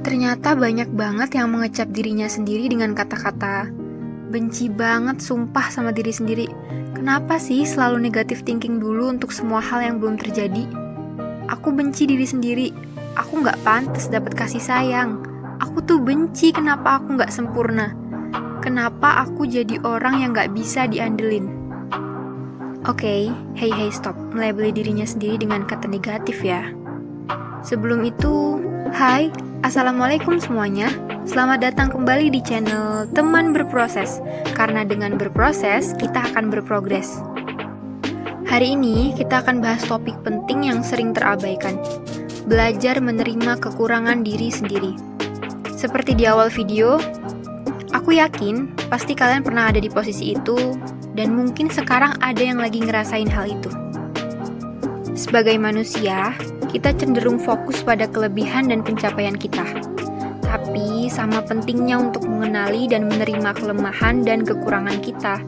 Ternyata banyak banget yang mengecap dirinya sendiri dengan kata-kata benci banget sumpah sama diri sendiri. Kenapa sih selalu negatif thinking dulu untuk semua hal yang belum terjadi? Aku benci diri sendiri. Aku gak pantas dapat kasih sayang. Aku tuh benci kenapa aku gak sempurna. Kenapa aku jadi orang yang gak bisa diandelin. Oke, hey stop. Melabeli dirinya sendiri dengan kata negatif ya. Sebelum itu, hai, assalamualaikum semuanya. Selamat datang kembali di channel Teman Berproses. Karena dengan berproses, kita akan berprogres. Hari ini kita akan bahas topik penting yang sering terabaikan. Belajar menerima kekurangan diri sendiri. Seperti di awal video, aku yakin pasti kalian pernah ada di posisi itu, dan mungkin sekarang ada yang lagi ngerasain hal itu. Sebagai manusia, kita cenderung fokus pada kelebihan dan pencapaian kita. Tapi sama pentingnya untuk mengenali dan menerima kelemahan dan kekurangan kita.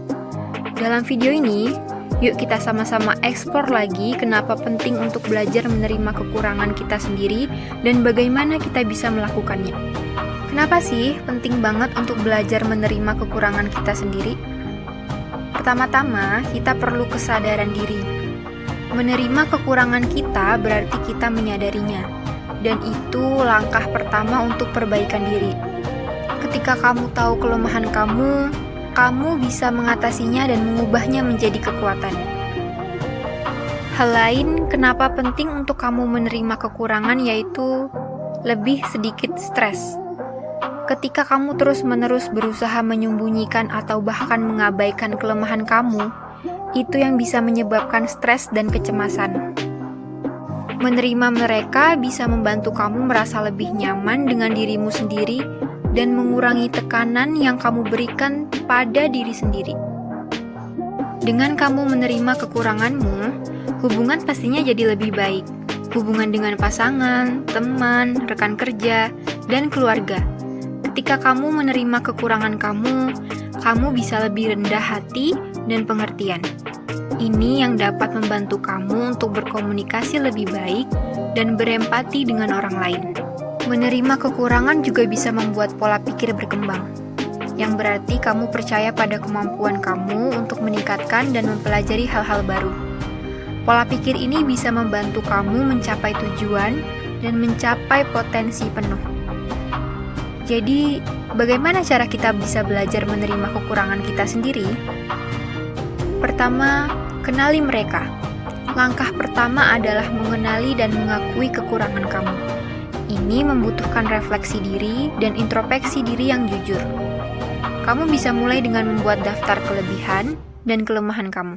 Dalam video ini, yuk kita sama-sama eksplor lagi kenapa penting untuk belajar menerima kekurangan kita sendiri dan bagaimana kita bisa melakukannya. Kenapa sih penting banget untuk belajar menerima kekurangan kita sendiri? Pertama-tama, kita perlu kesadaran diri. Menerima kekurangan kita berarti kita menyadarinya, dan itu langkah pertama untuk perbaikan diri. Ketika kamu tahu kelemahan kamu bisa mengatasinya dan mengubahnya menjadi kekuatan. Hal lain kenapa penting untuk kamu menerima kekurangan yaitu lebih sedikit stres. Ketika kamu terus-menerus berusaha menyembunyikan atau bahkan mengabaikan kelemahan kamu, itu yang bisa menyebabkan stres dan kecemasan. Menerima mereka bisa membantu kamu merasa lebih nyaman dengan dirimu sendiri dan mengurangi tekanan yang kamu berikan pada diri sendiri. Dengan kamu menerima kekuranganmu, hubungan pastinya jadi lebih baik. Hubungan dengan pasangan, teman, rekan kerja, dan keluarga. Ketika kamu menerima kekurangan kamu bisa lebih rendah hati dan pengertian. Ini yang dapat membantu kamu untuk berkomunikasi lebih baik dan berempati dengan orang lain. Menerima kekurangan juga bisa membuat pola pikir berkembang, yang berarti kamu percaya pada kemampuan kamu untuk meningkatkan dan mempelajari hal-hal baru. Pola pikir ini bisa membantu kamu mencapai tujuan dan mencapai potensi penuh. Jadi, bagaimana cara kita bisa belajar menerima kekurangan kita sendiri? Pertama, kenali mereka. Langkah pertama adalah mengenali dan mengakui kekurangan kamu. Ini membutuhkan refleksi diri dan introspeksi diri yang jujur. Kamu bisa mulai dengan membuat daftar kelebihan dan kelemahan kamu.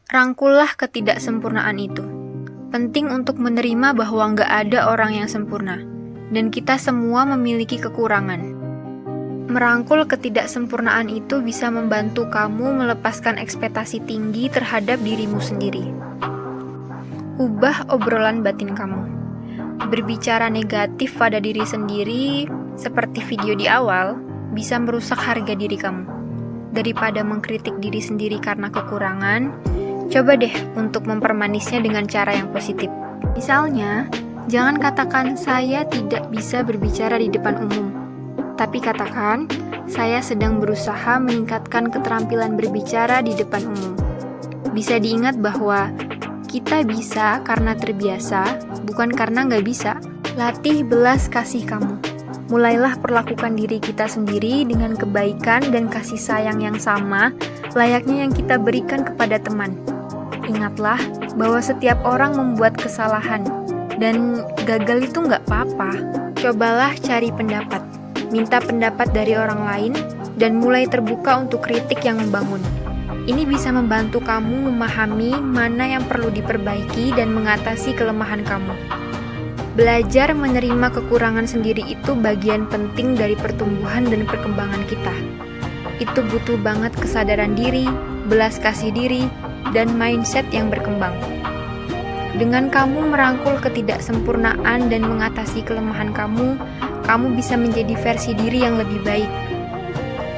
Rangkullah ketidaksempurnaan itu. Penting untuk menerima bahwa nggak ada orang yang sempurna, dan kita semua memiliki kekurangan. Merangkul ketidaksempurnaan itu bisa membantu kamu melepaskan ekspektasi tinggi terhadap dirimu sendiri. Ubah obrolan batin kamu. Berbicara negatif pada diri sendiri, seperti video di awal, bisa merusak harga diri kamu. Daripada mengkritik diri sendiri karena kekurangan, coba deh untuk mempermanisnya dengan cara yang positif. Misalnya, jangan katakan saya tidak bisa berbicara di depan umum. Tapi katakan, saya sedang berusaha meningkatkan keterampilan berbicara di depan umum. Bisa diingat bahwa kita bisa karena terbiasa, bukan karena nggak bisa. Latih belas kasih kamu. Mulailah perlakukan diri kita sendiri dengan kebaikan dan kasih sayang yang sama, layaknya yang kita berikan kepada teman. Ingatlah bahwa setiap orang membuat kesalahan, dan gagal itu nggak apa-apa. Cobalah cari pendapat. Minta pendapat dari orang lain, dan mulai terbuka untuk kritik yang membangun. Ini bisa membantu kamu memahami mana yang perlu diperbaiki dan mengatasi kelemahan kamu. Belajar menerima kekurangan sendiri itu bagian penting dari pertumbuhan dan perkembangan kita. Itu butuh banget kesadaran diri, belas kasih diri, dan mindset yang berkembang. Dengan kamu merangkul ketidaksempurnaan dan mengatasi kelemahan kamu bisa menjadi versi diri yang lebih baik.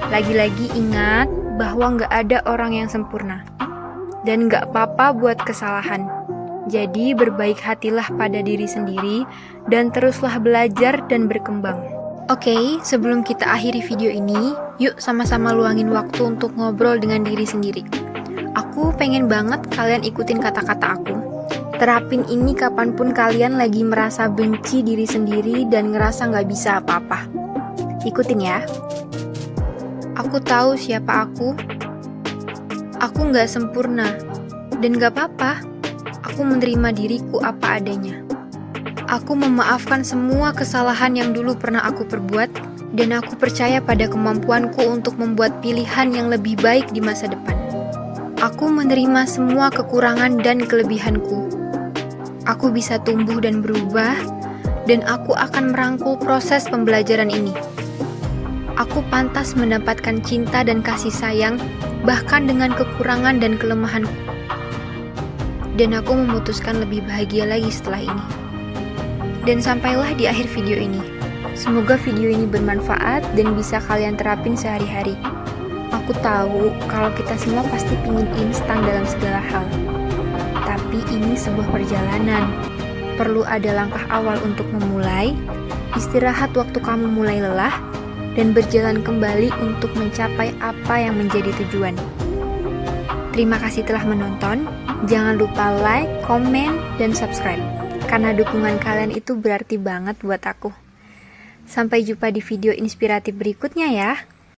Lagi-lagi ingat bahwa nggak ada orang yang sempurna. Dan nggak apa-apa buat kesalahan. Jadi berbaik hatilah pada diri sendiri dan teruslah belajar dan berkembang. Oke, sebelum kita akhiri video ini, yuk sama-sama luangin waktu untuk ngobrol dengan diri sendiri. Aku pengen banget kalian ikutin kata-kata aku. Terapin ini kapanpun kalian lagi merasa benci diri sendiri dan ngerasa nggak bisa apa-apa. Ikutin ya. Aku tahu siapa aku. Aku nggak sempurna. Dan nggak apa-apa. Aku menerima diriku apa adanya. Aku memaafkan semua kesalahan yang dulu pernah aku perbuat. Dan aku percaya pada kemampuanku untuk membuat pilihan yang lebih baik di masa depan. Aku menerima semua kekurangan dan kelebihanku. Aku bisa tumbuh dan berubah, dan aku akan merangkul proses pembelajaran ini. Aku pantas mendapatkan cinta dan kasih sayang, bahkan dengan kekurangan dan kelemahanku. Dan aku memutuskan lebih bahagia lagi setelah ini. Dan sampailah di akhir video ini. Semoga video ini bermanfaat dan bisa kalian terapin sehari-hari. Aku tahu kalau kita semua pasti pingin instan dalam segala hal. Tapi ini sebuah perjalanan. Perlu ada langkah awal untuk memulai, istirahat waktu kamu mulai lelah, dan berjalan kembali untuk mencapai apa yang menjadi tujuan. Terima kasih telah menonton. Jangan lupa like, komen, dan subscribe. Karena dukungan kalian itu berarti banget buat aku. Sampai jumpa di video inspiratif berikutnya ya.